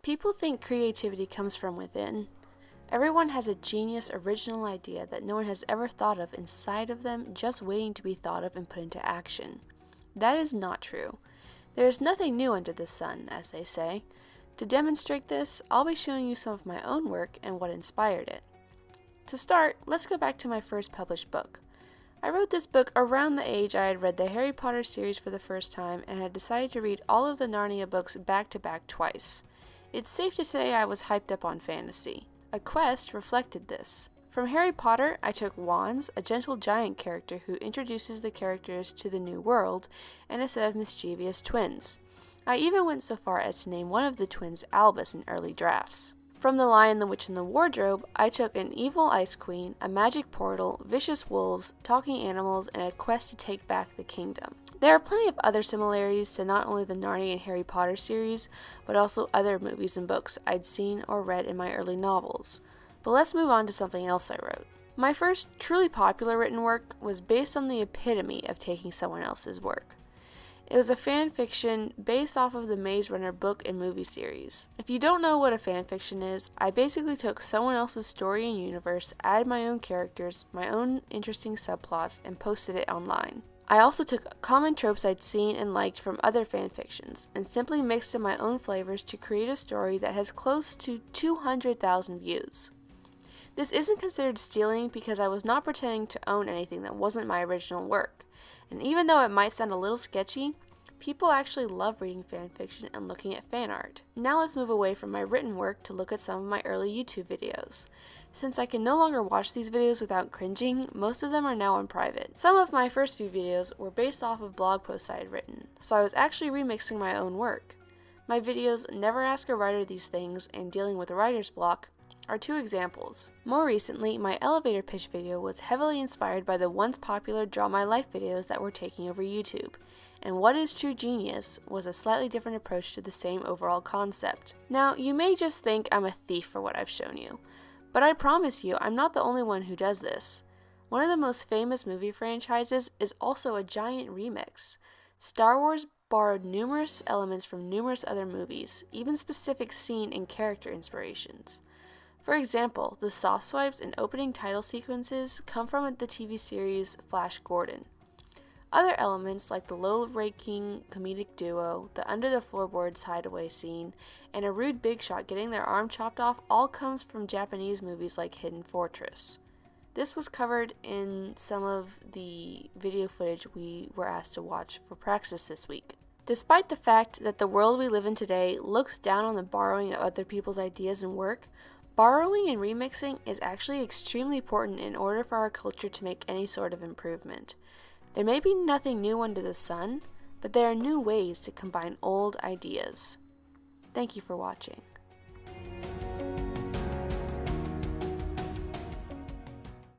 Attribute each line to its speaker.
Speaker 1: People think creativity comes from within. Everyone has a genius, original idea that no one has ever thought of inside of them, just waiting to be thought of and put into action. That is not true. There is nothing new under the sun, as they say. To demonstrate this, I'll be showing you some of my own work and what inspired it. To start, let's go back to my first published book. I wrote this book around the age I had read the Harry Potter series for the first time and had decided to read all of the Narnia books back to back twice. It's safe to say I was hyped up on fantasy. A Quest reflected this. From Harry Potter, I took wands, a gentle giant character who introduces the characters to the new world, and a set of mischievous twins. I even went so far as to name one of the twins Albus in early drafts. From The Lion, the Witch, and the Wardrobe, I took an evil ice queen, a magic portal, vicious wolves, talking animals, and a quest to take back the kingdom. There are plenty of other similarities to not only the Narnia and Harry Potter series, but also other movies and books I'd seen or read in my early novels. But let's move on to something else I wrote. My first truly popular written work was based on the epitome of taking someone else's work. It was a fan fiction based off of the Maze Runner book and movie series. If you don't know what a fan fiction is, I basically took someone else's story and universe, added my own characters, my own interesting subplots, and posted it online. I also took common tropes I'd seen and liked from other fan fictions, and simply mixed in my own flavors to create a story that has close to 200,000 views. This isn't considered stealing because I was not pretending to own anything that wasn't my original work. And even though it might sound a little sketchy, people actually love reading fan fiction and looking at fan art. Now let's move away from my written work to look at some of my early YouTube videos. Since I can no longer watch these videos without cringing, most of them are now on private. Some of my first few videos were based off of blog posts I had written, so I was actually remixing my own work. My videos Never Ask a Writer These Things and Dealing with Writer's Block are two examples. More recently, my elevator pitch video was heavily inspired by the once popular Draw My Life videos that were taking over YouTube, and What is True Genius was a slightly different approach to the same overall concept. Now, you may just think I'm a thief for what I've shown you, but I promise you I'm not the only one who does this. One of the most famous movie franchises is also a giant remix. Star Wars borrowed numerous elements from numerous other movies, even specific scene and character inspirations. For example, the soft swipes and opening title sequences come from the TV series Flash Gordon. Other elements like the low-ranking comedic duo, the under-the-floorboards hideaway scene, and a rude big shot getting their arm chopped off all comes from Japanese movies like Hidden Fortress. This was covered in some of the video footage we were asked to watch for Praxis this week. Despite the fact that the world we live in today looks down on the borrowing of other people's ideas and work, borrowing and remixing is actually extremely important in order for our culture to make any sort of improvement. There may be nothing new under the sun, but there are new ways to combine old ideas. Thank you for watching.